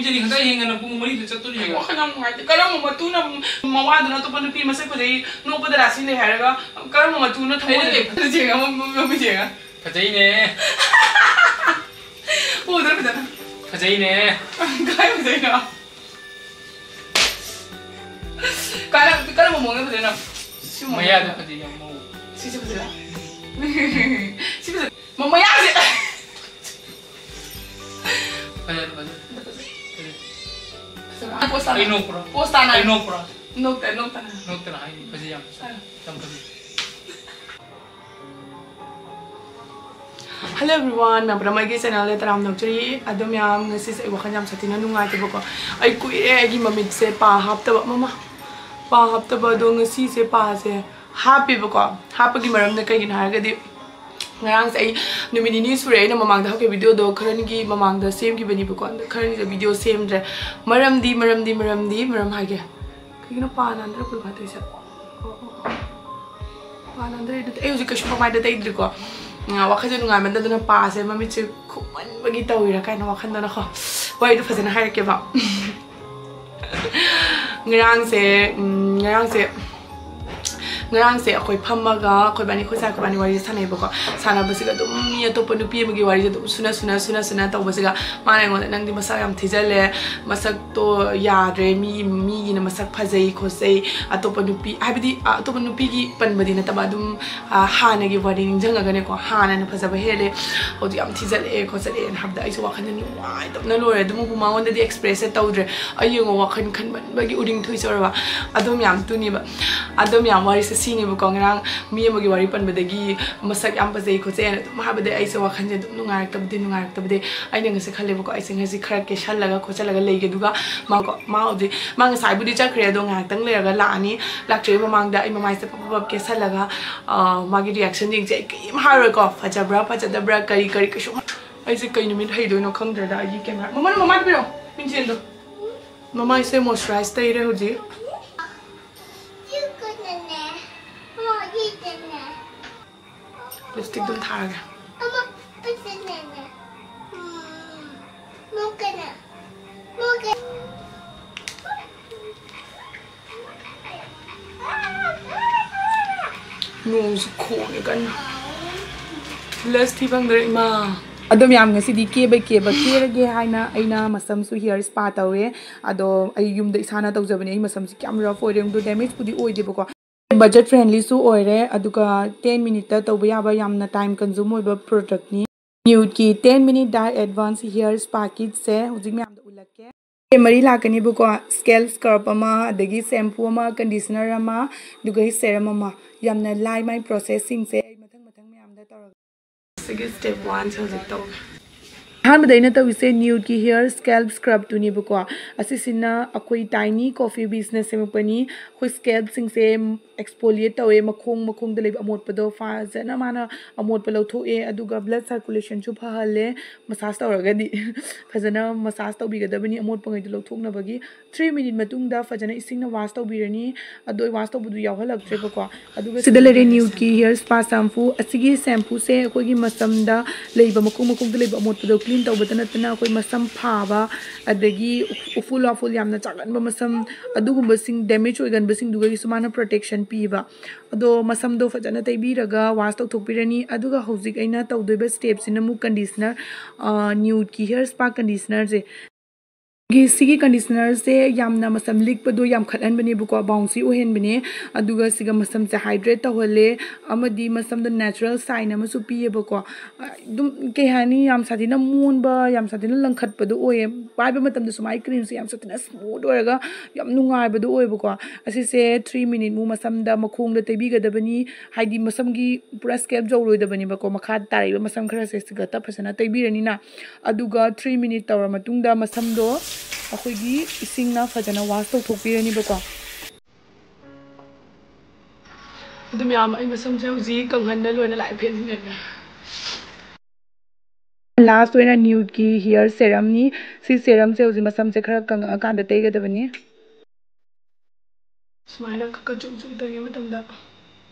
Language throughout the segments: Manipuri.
ꯄꯨꯡꯁꯤꯗꯤ ꯈꯛꯇ ꯍꯦꯡꯒꯅ ꯄꯨꯡ 4ꯗ ꯆꯠꯇꯣꯏꯅꯦꯕ ꯋꯥꯈꯜ ꯌꯥꯝ ꯅꯨꯡꯉꯥꯏꯇꯦ ꯀꯔꯝꯕ ꯃꯇꯨꯅ ꯃꯋꯥꯗꯨꯅ ꯑꯇꯣꯞꯄ ꯅꯨꯄꯤ ꯃꯁꯛ ꯐꯖꯩ ꯅꯣꯛꯄꯗ ꯔꯥꯁꯤ ꯂꯩ ꯍꯥꯏꯔꯒ ꯀꯔꯝꯕ ꯃꯇꯨꯅ ꯊꯃꯣꯏꯗ ꯐꯖꯩꯒ ꯃꯃꯤꯖꯦꯒ ꯐꯖꯩꯅꯦ ꯎꯗ꯭ꯔ ꯐꯖꯅ ꯐꯖꯩꯅꯦ ꯀꯥꯏ ꯐꯖꯩꯅꯣꯀꯔꯝꯕ ꯃꯑꯣꯡꯗ ꯐꯖꯩꯅꯣ ꯃꯌꯥꯗ ꯐꯖꯩ ꯌꯥꯝ ꯃꯧ 시시 보세요. 시시 보세요. 뭐야 이제. 맞아. 포스터. 아이 노프라. 포스터 나. 아이 노프라. 녹다. 노트라 아이 맞아 양. 양 맞아. Hello everyone, मैं अपना माइके चैनल ले तराम नौकरी अदम याम नसी से वहाँ जाम साथी ना नुंगा ते बको आई कोई ऐगी मम्मी से पा हाप तब मम्मा पा हाप तब दो नसी से पा से happy bako happy maram na kay ginahar gadi ngarang sa ay numini sure na mamang da ke video do kharan gi mamang da same gi bani bako da kharan gi video same dre maram di maram ha ge kay na pa nan dre ko ba tai sa pa nan dre da ay uji ka shpa mai da tai dre ko wa kha jenu ngai man da na pa se mami che khuman bagi tawira kai na wa khan da na kho wai du phajana ha ke ba ngarang se akhoi phammaga akhoi bani khosa ko bani wari sanai bako sana basiga dum mi atopa nupi amagi wari dum suna tawbasiga mane ngol nangdi masak yam thijale masak to yadre mi gi na masak phajai khosai atopa nupi habidi atopa nupi gi panbadi na taba dum hana gi wari ningjanga gane ko hana na phajaba hele hodi yam thijale khosale en habda aisu wakhan nu wai dum na lore dum bu ma wonda di express tawdre ayungo wakhan khan ban bagi uding thui sorwa adom yam tuni ba adom yam wari sini bu kongrang mi amagi wari pan badagi masak yam pazai ko chen ma habade ai se wakhan je nungarak tabde ai nang se khale bu ko ai se ngasi khara ke shallaga khochalaga leige duga ma odi ma ngasai budi chakre do ngak tang leraga la ani laktre mamang da ai mamai se pap ke shallaga magi reaction ding je kim haro ko fajabra kari ke shu ai se kai numit hai do no khangdra da ai camera mama biro pinchen do mama se moisturize tai re hoji lipstick dum thaga nung su khone kan less thi bang dre ma adom yam ngasi di ke ba rage haina aina masam su hair spa tawe ado ai yum da isana tawjabani ai masam si kyam rough oireng do damage pudi oide bako budget friendly su oire aduga 10 minute ta tawba yaba yamna time consume oiba product ni NEUD ki 10 minute dye advance hair spa kit se hujik myam da ulakke mari lakani buko scalp scrub ama adagi shampoo ama conditioner ama duga serum ama yamna lai my processing se mathang myam da tawra sige step 1 se hujik taw han badaina tawise NEUD ki hair scalp scrub tuni buko asisina akoi tiny coffee business se mapani khoi scalp sing se exfoliate tawe makhong da leba amot pado fa jana mana amot palo thoe aduga blood circulation chu phahale massage tawraga di fajana massage tawbi gadabani amot pangai do lothokna bagi 3 minute matungda fajana isingna wash tawbirani adoi wash tawbudu yawhalaktre bako aduga sidalere NEUD ki hair spa shampoo asigi shampoo se akoi gi masamda leiba makhong da leba amot pado clean tawbata natana akoi masam phaba adagi uful yamna chagan ba masam adugumba sing damage oigan ba sing duga gi sumana protection piba ado masam do fajana taibiraga wash taw thokpirani aduga hojik aina tawdoiba steps in mu conditioner NEUD ki hair spa conditioner je sigi conditioner se yamna masam likpado yam khathan bani buko bouncy ohen bani aduga siga masam se hydrate tawhale amadi masam da natural sign amasu piye bako dum ke hani yam sadina moon ba yam sadina langkhat padu oye bai ba matam da sumai cream se yam sadina smooth oraga yam nungai badu oye bako asi se 3 minute mu masam da makhong da tebi ga da bani haidi masam gi pura scalp jawroi da bani bako makha tari ba masam khara se siga ta phasana tebi rani na aduga 3 minute tawra matung da masam do akhoi isingna fajana wash to thokpirani bako adum yam ai masam se uji kanghan na loina lai phen ne last oina NEUD ki hair serum ni si serum se uji masam se khara kang kan da teiga dabani smaila ka ju da ge matam da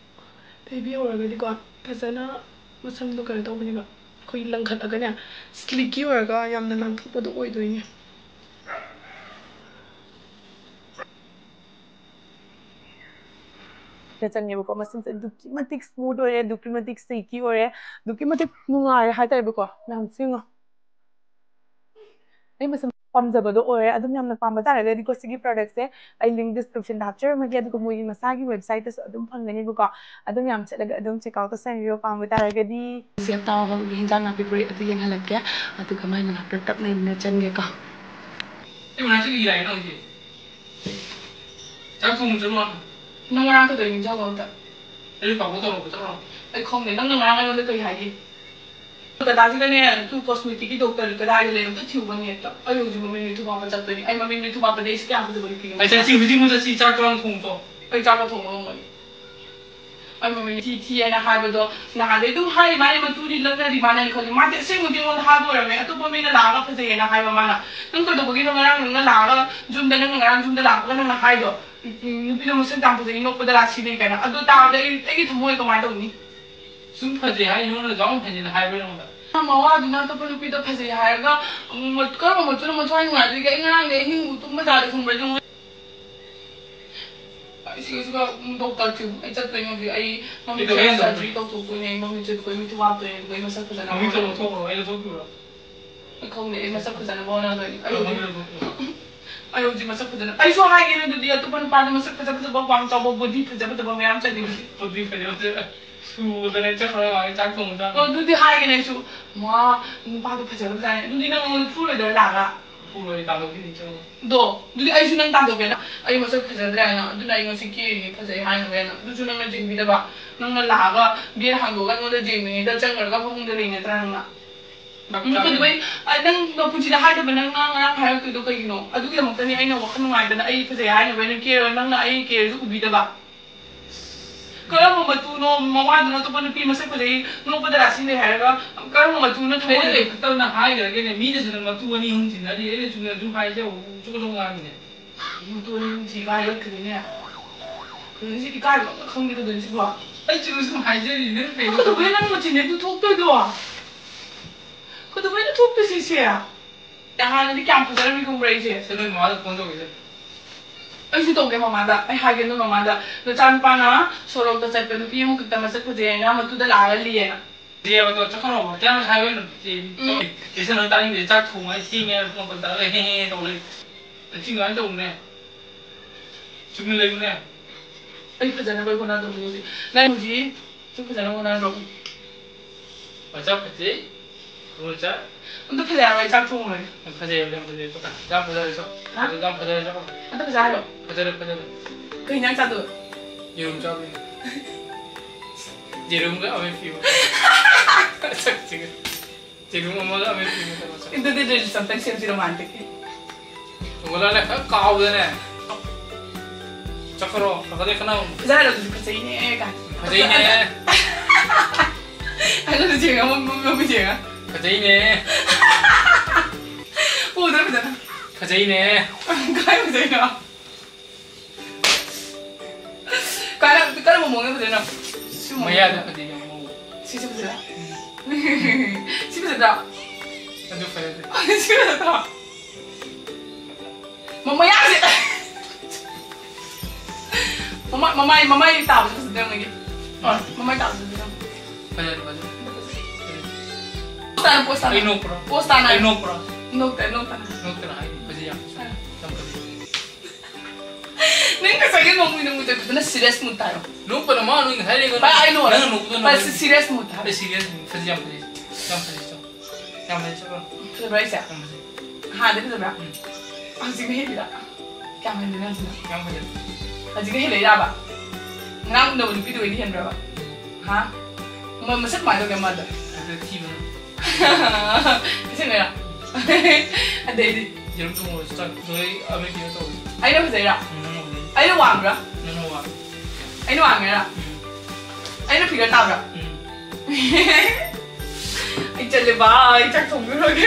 teibi oraga di ko fajana masam do kar tawbani ba khoi langkhat aga ne slicky oraga yamna lang thokpa do oi doini ꯈꯔ ꯆꯪꯉꯦꯕꯀꯣ ꯃꯁꯝꯁꯦ ꯑꯗꯨꯛꯀꯤ ꯃꯇꯤꯛ ꯁ꯭ꯃꯨꯠ ꯑꯣꯏꯔꯦ ꯑꯗꯨꯛꯀꯤ ꯃꯇꯤꯛ ꯁꯤꯜꯀꯤ ꯑꯣꯏꯔꯦ ꯑꯗꯨꯛꯀꯤ ꯃꯇꯤꯛ ꯅꯨꯡꯉꯥꯏꯔꯦ ꯍꯥꯏꯇꯥꯔꯦꯕꯀꯣ ꯌꯥꯝ ꯁꯤꯡꯉꯣ ꯑꯩ ꯃꯁꯝ ꯄꯥꯝꯖꯕꯗꯣ ꯑꯣꯏꯔꯦ ꯑꯗꯨꯝ ꯌꯥꯝꯅ ꯄꯥꯝꯕ ꯇꯥꯔꯒꯗꯤꯀꯣ ꯁꯤꯒꯤ ꯄ꯭ꯔꯗꯛꯁꯦ ꯑꯩ ꯂꯤꯡ ꯗꯤꯁꯀ꯭ꯔꯤꯞꯁꯟꯗ ꯍꯥꯞꯆꯔꯝꯃꯒꯦ ꯑꯗꯨꯒ ꯃꯣꯏꯒꯤ ꯃꯁꯥꯒꯤ ꯋꯦꯕꯁꯥꯏꯠꯇꯁꯨ ꯑꯗꯨꯝ ꯐꯪꯒꯅꯤꯕꯀꯣ ꯑꯗꯨꯝ ꯌꯥꯝ ꯆꯠꯂꯒ ꯑꯗꯨꯝ ꯆꯦꯛ ꯑꯥꯎꯠ ꯇꯧꯁꯟꯕꯤꯌꯣ ꯄꯥꯝꯕ ꯇꯥꯔꯒꯗꯤ ꯁꯦꯞ ꯇꯧꯔꯒ ꯍꯤꯟꯖꯥꯡ ꯅꯥꯄꯤ ꯄꯨꯔꯛꯑꯦ ꯑꯗꯨ ꯌꯦꯡꯍꯜꯂꯛꯀꯦ ꯑꯗꯨꯒ ꯃꯥꯏ ꯃꯅꯥꯛꯇ ꯇꯞꯅ ꯏꯟꯅ ꯆꯟꯒꯦꯀꯣ ꯅꯪ ꯉꯔꯥꯡ ꯀꯩꯗꯧꯔꯤ ꯏꯟꯖꯥꯡ ꯑꯝꯇ ꯑꯩ ꯈꯪꯗꯦ ꯅꯪꯅ ꯉꯔꯥꯡ ꯑꯩꯉꯣꯟꯗ ꯀꯩ ꯍꯥꯏꯒꯦ ꯀꯗꯥꯁꯤꯗꯅꯦ ꯇꯨ ꯀꯣꯁꯃꯦꯇꯤꯛꯀꯤ ꯗꯣꯛꯇꯔ ꯀꯗꯥꯏꯗ ꯂꯩ ꯑꯝꯇ ꯊꯤꯌꯨꯕ ꯅꯦꯠꯇ ꯑꯩ ꯍꯧꯖꯤꯛ ꯃꯃꯤꯡ ꯊꯨꯒꯥꯏꯕ ꯆꯠꯇꯣꯏꯅꯤ ꯑꯩ ꯃꯃꯤꯡ ꯊꯨꯒꯥꯏꯕꯗ ꯑꯩꯁꯤ ꯀꯌꯥꯝ ꯐꯖꯕ ꯄꯤꯒꯦ ꯑꯩ ꯆꯠꯁꯤ ꯍꯧꯖꯤꯛ ꯆꯠꯁꯤ ꯆꯥꯛ ꯀꯔꯝ ꯊꯣꯡꯗꯣ ꯑꯩ ꯆꯥꯛꯀ ꯊꯣꯡꯕ ꯉꯝꯒꯅꯤ ꯑꯩ ꯃꯃꯤꯡ ꯊꯤ ꯍꯥꯏꯅ ꯍꯥꯏꯕꯗꯣ ꯅꯍꯥꯟꯗꯩ ꯑꯗꯨꯝ ꯍꯥꯏ ꯃꯥꯅꯦ ꯃꯇꯨꯗꯤ ꯂꯛꯅꯔꯤ ꯃꯥꯅ ꯈꯜꯂꯤ ꯃꯥꯗꯤ ꯑꯁꯦꯡꯕꯗꯤ ꯑꯩꯉꯣꯟꯗ ꯍꯥꯏꯕ ꯑꯣꯏꯔꯝꯃꯦ ꯑꯇꯣꯞꯄ ꯃꯤꯅ ꯂꯥꯛꯑꯒ ꯐꯖꯩꯌꯦꯅ ꯍꯥꯏꯕ ꯃꯥꯅ ꯅꯪ ꯀꯩꯗꯧꯕꯒꯤꯅꯣ ꯉꯔꯥꯡ ꯅꯪꯅ ꯂꯥꯛꯑꯒ ꯖꯨꯝꯗ ꯅꯪꯅ ꯉꯔꯥꯡ ꯖꯨꯝꯗ ꯂꯥꯛꯄꯒ ꯅꯪꯅ ꯍꯥꯏꯗꯣ ꯅꯨꯄꯤꯗꯣ ꯃꯁꯛ ꯌꯥꯝ ꯐꯖꯩ ꯅꯣꯛꯄꯗ ꯔꯥꯁꯤ ꯂꯩ ꯀꯥꯏꯅ ꯑꯗꯨ ꯇꯥꯕꯗ ꯑꯩꯒꯤ ꯊꯃꯣꯏ ꯀꯃꯥꯏꯅ ꯇꯧꯅꯤ ꯁꯨꯝ ꯐꯖꯩ ꯍꯥꯏ ꯅꯉꯣꯟꯗ ꯖꯥꯎ ꯐꯖꯩꯅ ꯍꯥꯏꯕ ꯅꯉꯣꯟꯗ ꯃꯋꯥꯗꯨꯅ ꯑꯇꯣꯞꯄ ꯅꯨꯄꯤꯗꯣ ꯐꯖꯩ ꯍꯥꯏꯔꯒ ꯀꯔꯝꯕ ꯃꯇꯨꯅ ꯃꯊ꯭ꯋꯥꯏ ꯅꯨꯡꯉꯥꯏꯗꯣꯏꯒꯦ ꯑꯩ ꯉꯔꯥꯡꯗꯤ ꯑꯍꯤꯡꯕꯨ ꯇꯨꯝꯕ ꯖꯥꯠꯗ ꯈꯪꯕ꯭ꯔ ꯁꯤꯒ ꯗꯣꯛꯇꯔ ꯊꯤꯌꯨ ꯑꯩ ꯆꯠꯇꯣꯏꯅꯦ ꯍꯧꯖꯤꯛ ꯑꯩ ꯃꯃꯤꯠ ꯁꯔꯖꯔꯤ ꯇꯧꯊꯣꯛꯇꯣꯏꯅꯦ ꯑꯩ ꯃꯃꯤꯠ ꯆꯠꯇꯣꯏ ꯃꯤꯠ ꯋꯥꯠꯇꯣꯏꯅꯦ ꯑꯗꯨꯒ ꯑꯩ ꯃꯁꯛ ꯐꯖꯅ ꯃꯃꯤꯠꯇꯣ ꯂꯧꯊꯣꯛꯈ꯭ꯔꯣ ꯑꯩ ꯂꯧꯊꯣꯛꯄꯤꯔꯣ ꯑꯩ ꯈꯪꯗꯦ ꯑꯩ ꯃꯁꯛ ꯐꯖꯅꯕ ꯍꯣꯠꯅꯗꯣꯏꯅꯤ ꯑꯩ ꯍꯧꯖꯤꯛ ꯃꯁꯛ ꯐꯖꯅ ꯑꯩꯁꯨ ꯍꯥꯏꯒꯦꯅ ꯑꯗꯨꯗꯤ ꯑꯇꯣꯞꯄ ꯅꯨꯄꯥꯗ ꯃꯁꯛ ꯐꯖ ꯐꯖꯕ ꯋꯥꯡ ꯆꯥꯎꯕ ꯕꯣꯗꯤ ꯐꯖ ꯐꯖꯕ ꯃꯌꯥꯝ ꯆꯠꯂꯤꯕꯗꯤ ꯕꯣꯗꯤ ꯐꯖ ꯁꯨꯗꯅ ꯆꯠꯈ꯭ꯔꯒ ꯆꯥꯛ ꯊꯣꯡꯕꯗ ꯑꯗꯨꯗꯤ ꯍꯥꯏꯒꯦꯅꯦ ꯑꯩꯁꯨ ꯃꯥ ꯅꯨꯄꯥꯗꯣ ꯐꯖꯕꯖꯥꯠꯅꯦ ꯑꯗꯨꯗꯤ ꯅꯪ ꯑꯩꯉꯣꯟꯗ ꯐꯨꯔꯣꯏꯗꯔ ꯂꯥꯛꯑꯒ ꯐꯨꯔꯣꯏ ꯇꯥꯟꯊꯣꯛꯈꯤꯅꯤ ꯆꯪꯉꯣ ꯑꯗꯣ ꯑꯗꯨꯗꯤ ꯑꯩꯁꯨ ꯅꯪ ꯇꯥꯟꯊꯣꯛꯀꯦꯅ ꯑꯩ ꯃꯁꯛ ꯐꯖꯗ꯭ꯔꯦ ꯍꯥꯏꯅ ꯑꯗꯨꯅ ꯑꯩ ꯉꯁꯤ ꯀꯦꯔꯤꯅꯤ ꯐꯖꯩ ꯍꯥꯏꯅꯕꯅ ꯑꯗꯨꯁꯨ ꯅꯪꯅ ꯌꯦꯡꯕꯤꯗꯕ ꯅꯪꯅ ꯂꯥꯛꯑꯒ ꯒꯦꯠ ꯍꯥꯡꯗꯣꯛꯑꯒ ꯑꯩꯉꯣꯟꯗ ꯌꯦꯡꯉꯤꯉꯩꯗ ꯆꯪꯈ꯭ꯔꯒ ꯐꯃꯨꯡꯗ ꯂꯩꯅꯗ꯭ꯔꯥ ꯅꯪꯅ ꯀꯩꯗꯧꯕꯩ ꯅꯪ ꯄꯨꯟꯁꯤꯗ ꯍꯥꯏꯗꯕ ꯅꯪꯅ ꯉꯔꯥꯡ ꯍꯥꯏꯔꯛꯇꯣꯏꯗꯣ ꯀꯩꯒꯤꯅꯣ ꯑꯗꯨꯒꯤꯗꯃꯛꯇꯅꯤ ꯑꯩꯅ ꯋꯥꯈꯜ ꯅꯨꯡꯉꯥꯏꯇꯅ ꯑꯩ ꯐꯖꯩ ꯍꯥꯏꯅꯕꯩꯅ ꯀꯦꯔꯒ ꯅꯪꯅ ꯑꯩ ꯀꯦꯔꯁꯨ ꯎꯕꯤꯗꯕ ꯀꯔꯝꯕ ꯃꯇꯨꯅꯣ ꯃꯋꯥꯗꯨꯅ ꯑꯇꯣꯞꯄ ꯅꯨꯄꯤ ꯃꯁꯛ ꯐꯖꯩ ꯅꯣꯛꯄꯗ ꯔꯥꯁꯤ ꯂꯩ ꯍꯥꯏꯔꯒ ꯀꯔꯝꯕ ꯃꯇꯨꯅ ꯊꯃꯣꯏ ꯂꯩ ꯈꯛꯇꯅ ꯍꯥꯏꯈ꯭ꯔꯒꯦꯅꯦ ꯃꯤꯅꯁꯨ ꯃꯇꯨ ꯑꯅꯤ ꯑꯍꯨꯝ ꯁꯤꯟꯅꯔꯤ ꯑꯩꯅ ꯆꯨꯝꯅ ꯑꯗꯨꯝ ꯍꯥꯏꯖꯕ ꯆꯨꯝꯅ ꯉꯥꯡꯉꯤꯅꯦ ꯃꯇꯨ ꯑꯅꯤ ꯑꯍꯨꯝ ꯁꯤ ꯍꯥꯏꯔꯛꯈ꯭ꯔꯤꯅꯦ ꯁꯤ ꯏꯀꯥꯏꯕ ꯑꯝꯇ ꯈꯪꯗꯦꯗꯣꯏꯅꯤ ꯁꯤꯕꯣ ꯑꯩ ꯆꯨꯝꯅ ꯁꯨꯝ ꯍꯥꯏꯖꯔꯤ ꯅꯪ ꯀꯩꯗꯧꯕꯩ ꯅꯪ ꯃꯆꯤꯟꯅꯦ ꯊꯣꯛꯇꯣꯏꯗꯣ ꯀꯩꯗꯧꯕꯩꯅ ꯊꯣꯛꯇꯣꯏꯁꯤ ꯁꯦ ꯍꯥꯟꯅꯗꯤ ꯀꯌꯥꯝ ꯐꯖꯔꯝꯃꯤ ꯈꯪꯕ꯭ꯔꯥ ꯑꯩꯁꯦ ꯁꯤ ꯅꯣꯏ ꯃꯃꯥꯗ ꯐꯣꯟ ꯇꯧꯒꯦꯁꯦ ꯑꯩꯁꯨ ꯇꯧꯒꯦ ꯃꯃꯥꯗ ꯑꯩ ꯍꯥꯏꯒꯦ ꯅꯣꯏ ꯃꯃꯥꯗ ꯅꯆꯥꯅꯨꯄꯥꯅ ꯁꯣꯔꯣꯛꯇ ꯆꯠꯄ ꯅꯨꯄꯤ ꯑꯃꯈꯛꯇ ꯃꯁꯛ ꯐꯖꯩꯌꯦꯅ ꯃꯇꯨꯗ ꯂꯥꯛꯑꯒ ꯂꯤꯌꯦꯅ ꯂꯤꯌꯦꯕꯗꯣ ꯆꯠꯈ꯭ꯔꯣꯕ ꯀꯌꯥꯝ ꯍꯥꯏꯕꯩꯅꯣ ꯏꯁ ꯅꯪ ꯇꯥꯅꯤꯡꯗꯦ ꯆꯥꯛ ꯊꯣꯡꯉꯒ ꯊꯦꯡꯉꯦ ꯐꯣꯟ ꯇꯧꯔꯒ ꯍꯦ ꯍꯦ ꯇꯧ ꯂꯩ ꯆꯤꯡꯒꯥꯏꯅ ꯇꯧꯕꯅꯦ ꯆꯨꯝꯅ ꯂꯩꯕꯅꯦ ꯑꯩ ꯐꯖꯅꯕ ꯍꯣꯠꯅꯗꯧꯅꯤ ꯍꯧꯖꯤꯛ ꯅꯪ ꯍꯧꯖꯤꯛ ꯁꯨꯝ ꯐꯖꯅ ꯍꯣꯠꯅꯔꯣ ꯃꯆꯥ ꯐꯖꯩ ꯃꯆꯥ ꯑꯝꯇ ꯐꯖꯩ ꯍꯥꯏꯕ ꯑꯩ ꯆꯥꯛ ꯊꯣꯡꯉꯨꯔꯒꯦ ꯐꯖꯩꯕ ꯌꯥꯝ ꯐꯖꯩ ꯌꯥꯝ ꯐꯖꯔꯁꯨ ꯌꯥꯝ ꯐꯖꯔꯁꯨ ꯑꯝꯇ ꯐꯖꯩ ꯍꯥꯏꯔꯣ ꯐꯖꯔꯦ ꯀꯩ ꯏꯟꯖꯥꯡ ꯆꯥꯗꯣꯏꯕ ꯌꯦꯔꯨꯝ ꯆꯥꯗꯣꯏꯅꯤ ꯌꯦꯔꯨꯝꯒ ꯑꯃꯦꯠꯄꯤꯕ ꯁꯛꯁꯤꯒ ꯌꯦꯔꯨꯝ ꯑꯃꯒ ꯑꯃꯦꯠꯄꯤꯕ ꯑꯗꯨꯗꯤ ꯔꯤꯜꯁ ꯑꯝꯇꯪ ꯁꯦꯝꯁꯤ ꯔꯣꯃꯥꯟꯇꯤꯛꯀꯤ ꯊꯣꯡꯒꯠꯂꯛꯑꯦ ꯈꯔ ꯀꯥꯎꯕꯗꯅꯦ ꯆꯠꯈ꯭ꯔꯣ ꯈꯔ ꯈꯅꯥꯎ ꯐꯖꯔꯦ ꯑꯗꯨꯗꯤ ꯐꯖꯩꯅꯦ ꯀꯥꯏ ꯐꯖꯩꯅꯦ ꯑꯩꯉꯣꯟꯗ ꯌꯦꯡꯉ ꯃꯃꯤ ꯌꯦꯡꯉ ꯐꯖꯩꯅꯦ ꯎꯗ꯭ꯔ ꯐꯖꯅ ꯐꯖꯩꯅꯦ ꯀꯥꯏ ꯐꯖꯩꯅꯣ 그러면 먹는 거잖아. 뭐야, 근데 이거 뭐 시집들아. 시집들아. 안돼 봐야 돼. 시집들아. 뭐야? mama tahu sedang lagi. Oh, mama tahu sedang. Banyak. Postan. Postan. Nota. Pasti yang. Nengka saya ngomongin muda, kita serius muda. Lupa nama, nengka hari ini. Pak, I know. Pas serius muda. Serius, pasti yang. Berapa sih? Ada berapa? Masih berapa? Kamu ini nanti. Kamu ini. Masih berapa? Nggak udah lebih dari ini berapa? Hah? Masih mana kamu ada? Ada tiga. Kesini ya? Ada ini. Jangan tunggu, start. Doi, apa yang kita tahu? Ayo berapa? Ayo uang berapa? Ayo uang berapa? Ayo pikir tahu berapa? Ayo coba, ayo cek tunggu lagi.